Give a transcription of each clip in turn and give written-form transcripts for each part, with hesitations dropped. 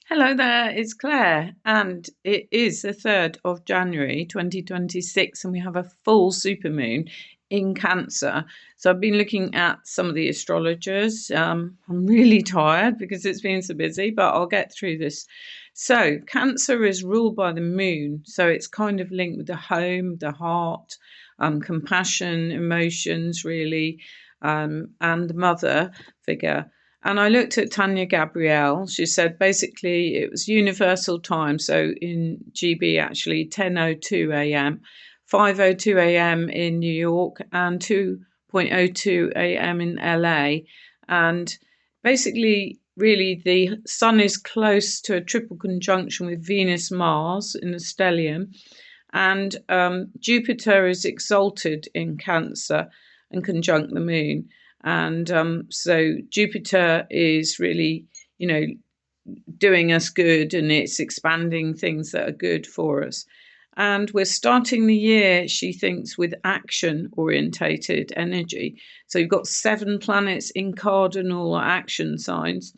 Hello there, it's Claire, and it is the 3rd of January 2026, and we have a full supermoon in Cancer. So I've been looking at some of the astrologers. I'm really tired because it's been so busy, but I'll get through this. So, Cancer is ruled by the moon, so it's kind of linked with the home, the heart, compassion, emotions, really, and the mother figure. And I looked at Tanya Gabrielle. She said basically it was universal time. So in GB, actually 10:02 a.m., 5:02 a.m. in New York, and 2:02 a.m. in LA. And basically, really, the sun is close to a triple conjunction with Venus, Mars in the stellium. And Jupiter is exalted in Cancer and conjunct the moon. And so Jupiter is really, doing us good, and it's expanding things that are good for us. And we're starting the year, she thinks, with action orientated energy. So you've got 7 planets in cardinal action signs.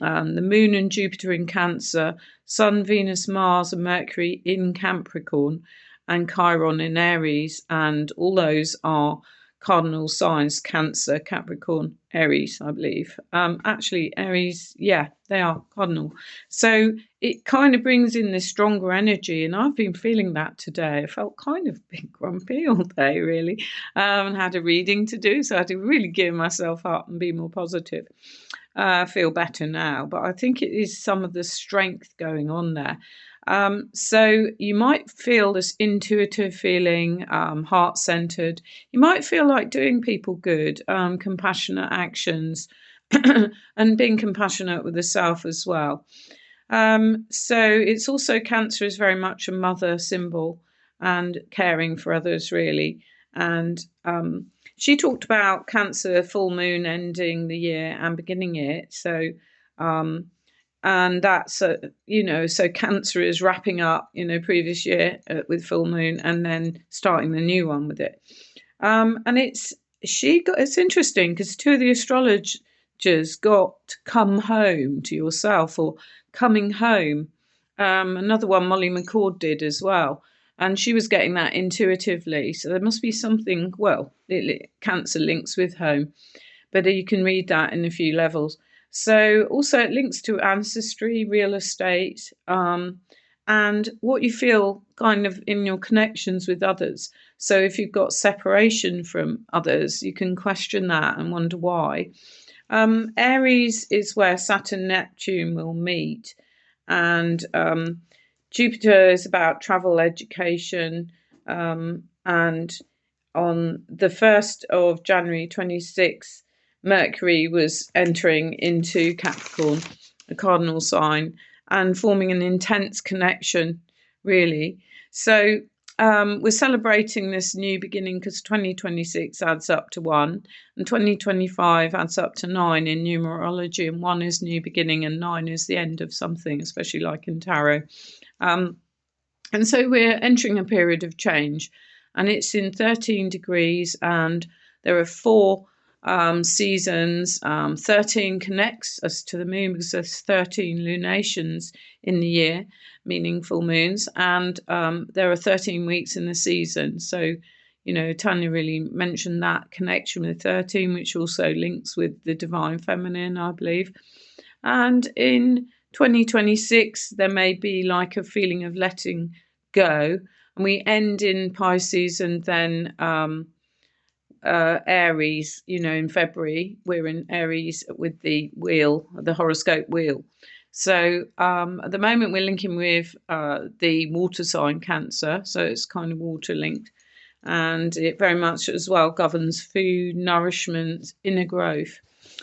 The moon and Jupiter in Cancer, Sun, Venus, Mars, and Mercury in Capricorn, and Chiron in Aries. And all those are cardinal signs: Cancer, Capricorn, Aries, I believe. Actually, Aries, yeah, they are cardinal. So it kind of brings in this stronger energy, and I've been feeling that today. I felt kind of a bit grumpy all day, really, and had a reading to do, so I had to really gear myself up and be more positive. I feel better now, but I think it is some of the strength going on there. So you might feel this intuitive feeling, heart-centered. You might feel like doing people good, compassionate actions, and being compassionate with the self as well. So it's also, Cancer is very much a mother symbol and caring for others, really. And she talked about Cancer full moon ending the year and beginning it. So and that's so Cancer is wrapping up previous year with full moon, and then starting the new one with it. And it's interesting because 2 of the astrologers got "come home to yourself" or "coming home." Another one, Molly McCord, did as well, and she was getting that intuitively. So there must be something. Well, Cancer links with home, but you can read that in a few levels. So also it links to ancestry, real estate, and what you feel kind of in your connections with others. So if you've got separation from others, you can question that and wonder why. Aries is where Saturn, Neptune will meet, and Jupiter is about travel, education, and on the 1st of January 26th, Mercury was entering into Capricorn, a cardinal sign, and forming an intense connection, really. So we're celebrating this new beginning because 2026 adds up to 1, and 2025 adds up to 9 in numerology, and 1 is new beginning, and 9 is the end of something, especially like in tarot. And so we're entering a period of change, and it's in 13 degrees, and there are 4 seasons. 13 connects us to the moon because there's 13 lunations in the year, meaning full moons, and there are 13 weeks in the season. So, Tanya really mentioned that connection with 13, which also links with the divine feminine, I believe. And in 2026, there may be like a feeling of letting go, and we end in Pisces, and then Aries, in February. We're in Aries with the wheel, the horoscope wheel. So at the moment we're linking with the water sign Cancer, so it's kind of water linked, and it very much as well governs food, nourishment, inner growth.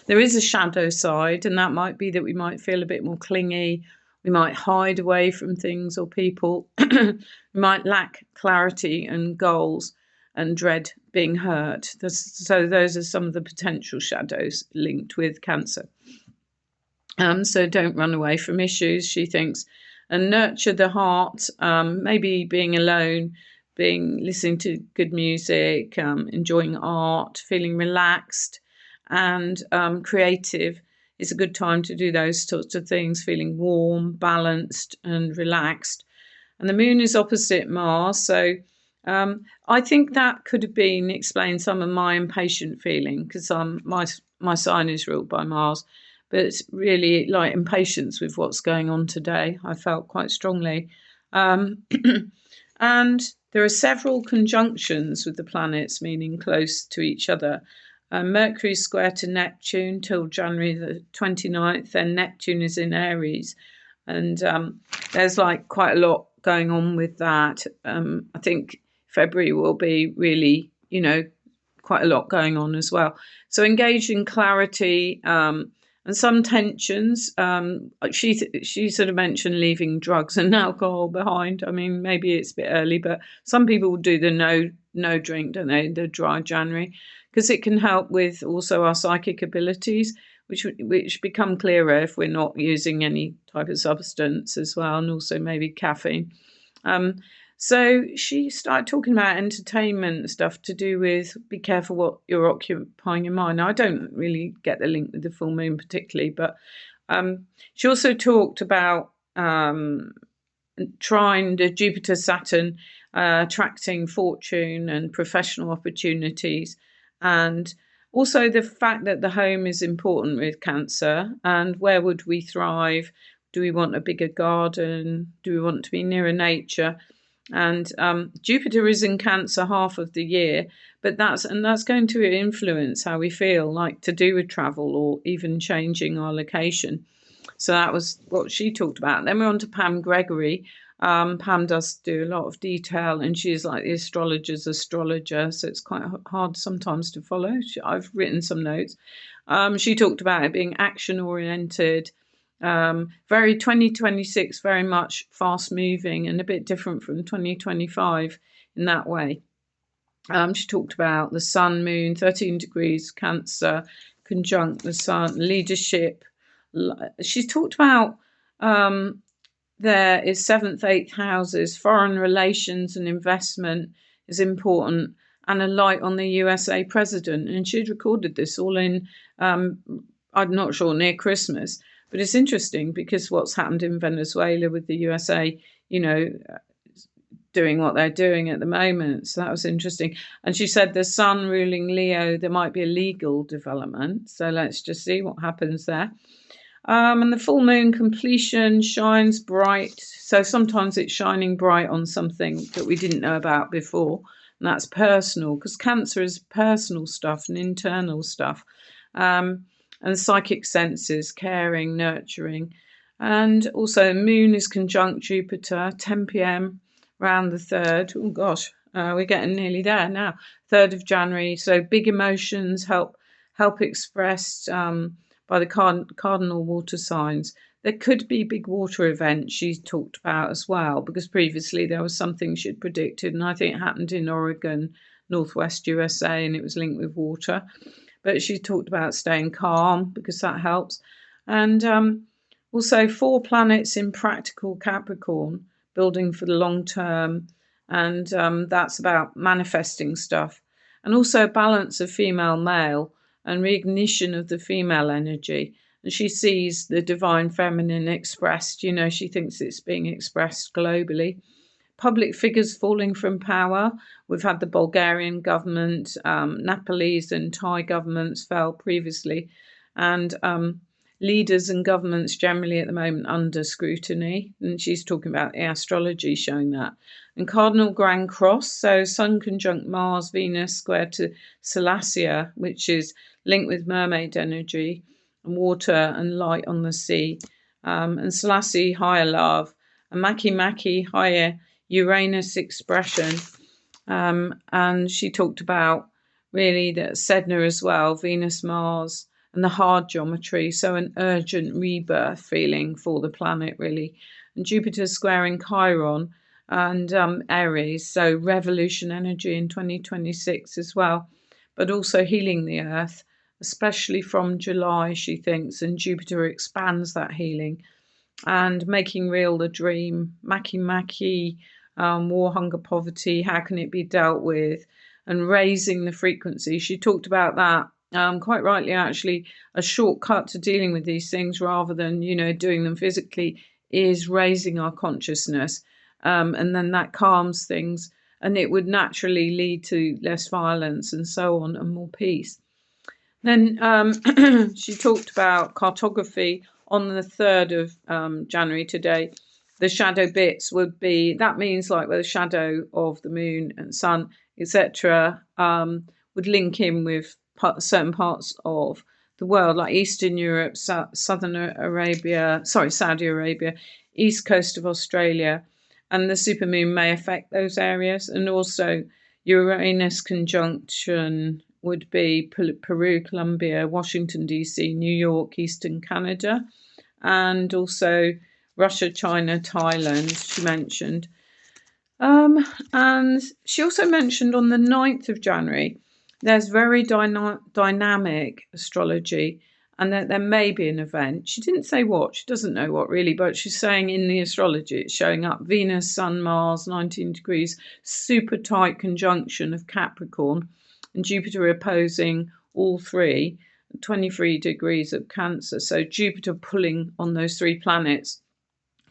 There is a shadow side, and that might be that we might feel a bit more clingy. We might hide away from things or people. We might lack clarity and goals, and dread being hurt. So those are some of the potential shadows linked with Cancer. So don't run away from issues, she thinks, and nurture the heart, maybe being alone, listening to good music, enjoying art, feeling relaxed and creative it's a good time to do those sorts of things, feeling warm, balanced, and relaxed. And the moon is opposite Mars, so I think that could have been explained some of my impatient feeling, because my sign is ruled by Mars, but it's really like impatience with what's going on today. I felt quite strongly, um, and there are several conjunctions with the planets, meaning close to each other. Mercury is square to Neptune till January the 29th, then Neptune is in Aries, and there's like quite a lot going on with that. I think February will be really, quite a lot going on as well. So engage in clarity and some tensions. She sort of mentioned leaving drugs and alcohol behind. I mean, maybe it's a bit early, but some people will do the no drink, don't they? The dry January, because it can help with also our psychic abilities, which become clearer if we're not using any type of substance as well, and also maybe caffeine. So she started talking about entertainment stuff to do with be careful what you're occupying your mind. Now, I don't really get the link with the full moon particularly, but she also talked about trine the Jupiter Saturn, attracting fortune and professional opportunities, and also the fact that the home is important with Cancer, and where would we thrive? Do we want a bigger garden? Do we want to be nearer nature? And Jupiter is in Cancer half of the year, but that's going to influence how we feel, like to do with travel or even changing our location. So that was what she talked about. Then we're on to Pam Gregory. Pam does do a lot of detail, and she's like the astrologer's astrologer, so it's quite hard sometimes to follow. I've written some notes. She talked about it being action oriented, very 2026, very much fast moving and a bit different from 2025 in that way. She talked about the sun, moon, 13 degrees Cancer, conjunct the sun, leadership. She's talked about there is 7th, 8th houses, foreign relations and investment is important, and a light on the USA president. And she'd recorded this all in, I'm not sure, near Christmas. But it's interesting because what's happened in Venezuela with the USA, doing what they're doing at the moment. So that was interesting. And she said the sun ruling Leo, there might be a legal development. So let's just see what happens there. And the full moon completion shines bright. So sometimes it's shining bright on something that we didn't know about before. And that's personal, because Cancer is personal stuff and internal stuff. And psychic senses, caring, nurturing. And also moon is conjunct Jupiter, 10 p.m. around the 3rd. Oh gosh, we're getting nearly there now. 3rd of January. So big emotions help expressed by the cardinal water signs. There could be big water events she talked about as well, because previously there was something she'd predicted, and I think it happened in Oregon, Northwest USA, and it was linked with water. But she talked about staying calm because that helps. And also 4 planets in practical Capricorn, building for the long term. And that's about manifesting stuff. And also balance of female male and reignition of the female energy. And she sees the divine feminine expressed, she thinks it's being expressed globally. Public figures falling from power. We've had the Bulgarian government, Nepalese and Thai governments fell previously, and leaders and governments generally at the moment under scrutiny. And she's talking about the astrology showing that. And Cardinal Grand Cross, so Sun conjunct Mars, Venus square to Salacia, which is linked with mermaid energy and water and light on the sea. And Salacia, higher love. And Maki, higher Uranus expression, and she talked about really that Sedna as well, Venus, Mars, and the hard geometry, so an urgent rebirth feeling for the planet really. And Jupiter squaring Chiron and Aries, so revolution energy in 2026 as well, but also healing the earth, especially from July, she thinks, and Jupiter expands that healing. And making real the dream, Maki, war, hunger, poverty, how can it be dealt with, and raising the frequency. She talked about that quite rightly actually, a shortcut to dealing with these things rather than, doing them physically is raising our consciousness. And then that calms things and it would naturally lead to less violence and so on and more peace. Then she talked about cartography on the 3rd of January today. The shadow bits would be, that means like where the shadow of the moon and sun, etc., would link in with certain parts of the world, like Eastern Europe, Southern Arabia, Saudi Arabia, East Coast of Australia. And the supermoon may affect those areas. And also Uranus conjunction would be Peru, Colombia, Washington, D.C., New York, Eastern Canada, and also Russia, China, Thailand, she mentioned. And she also mentioned on the 9th of January, there's very dynamic astrology and that there may be an event. She didn't say what, she doesn't know what really, but she's saying in the astrology it's showing up Venus, Sun, Mars, 19 degrees, super tight conjunction of Capricorn, and Jupiter opposing all three, 23 degrees of Cancer. So Jupiter pulling on those three planets,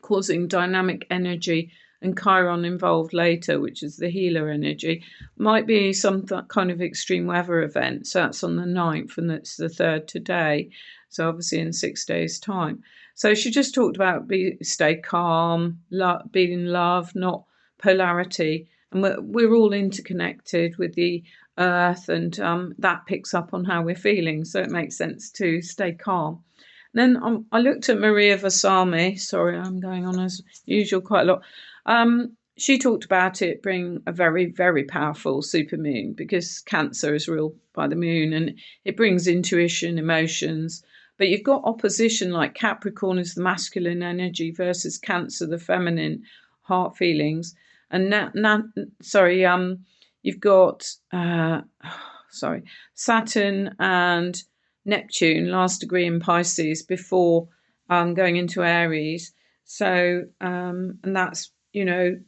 causing dynamic energy, and Chiron involved later, which is the healer energy, might be some kind of extreme weather event. So that's on the 9th and that's the 3rd today. So obviously in 6 days' time. So she just talked about stay calm, be in love, not polarity. And we're all interconnected with the earth, and that picks up on how we're feeling. So it makes sense to stay calm. Then I looked at Maria Vasami. Sorry, I'm going on as usual quite a lot. She talked about it being a very, very powerful supermoon because Cancer is ruled by the moon and it brings intuition, emotions. But you've got opposition, like Capricorn is the masculine energy versus Cancer, the feminine heart feelings. And you've got Saturn and Neptune, last degree in Pisces before going into Aries. So, and that's,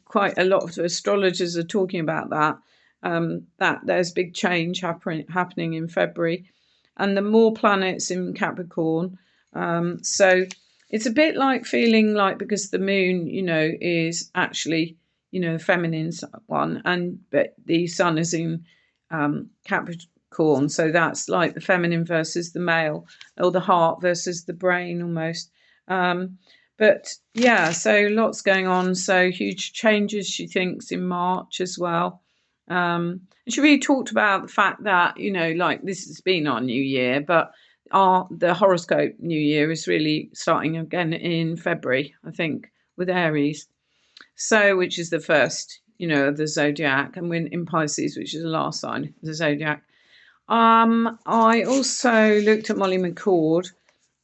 quite a lot of astrologers are talking about that, that there's big change happening in February. And the more planets in Capricorn. So it's a bit like feeling like, because the moon, is actually, the feminine one, but the sun is in Capricorn. So that's like the feminine versus the male, or the heart versus the brain almost. But yeah, so lots going on. So huge changes, she thinks, in March as well. And she really talked about the fact that, like this has been our new year, but the horoscope new year is really starting again in February, I think, with Aries. So, which is the first, of the zodiac, and we're in Pisces, which is the last sign of the zodiac. I also looked at Molly McCord,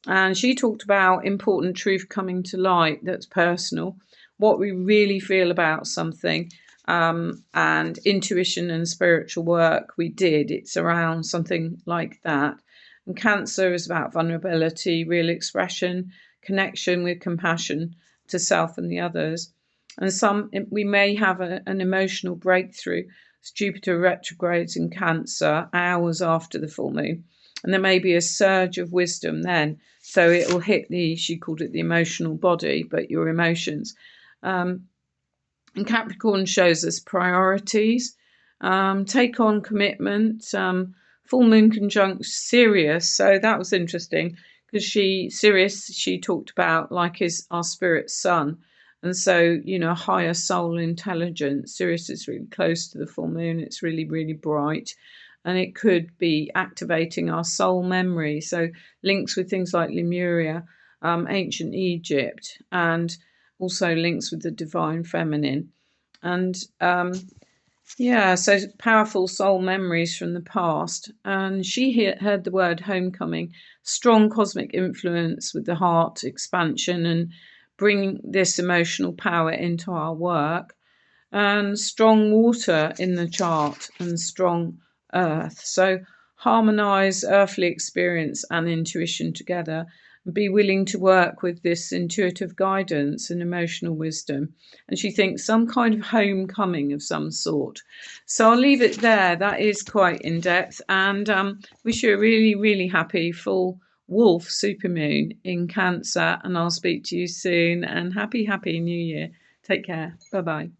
and she talked about important truth coming to light that's personal, what we really feel about something, and intuition and spiritual work we did. It's around something like that. And Cancer is about vulnerability, real expression, connection with compassion to self and the others. And we may have an emotional breakthrough. Jupiter retrogrades in Cancer hours after the full moon. And there may be a surge of wisdom then. So it will hit she called it the emotional body, but your emotions. And Capricorn shows us priorities, take on commitment, full moon conjunct Sirius. So that was interesting because Sirius, she talked about like is our spirit sun. And so, higher soul intelligence. Sirius is really close to the full moon. It's really, really bright. And it could be activating our soul memory. So links with things like Lemuria, ancient Egypt, and also links with the divine feminine. And so powerful soul memories from the past. And she heard the word homecoming, strong cosmic influence with the heart expansion and bring this emotional power into our work, and strong water in the chart and strong earth. So harmonize earthly experience and intuition together, be willing to work with this intuitive guidance and emotional wisdom. And she thinks some kind of homecoming of some sort. So I'll leave it there. That is quite in depth, and wish you a really, really happy full wolf supermoon in Cancer. And I'll speak to you soon. And happy New Year. Take care. Bye bye.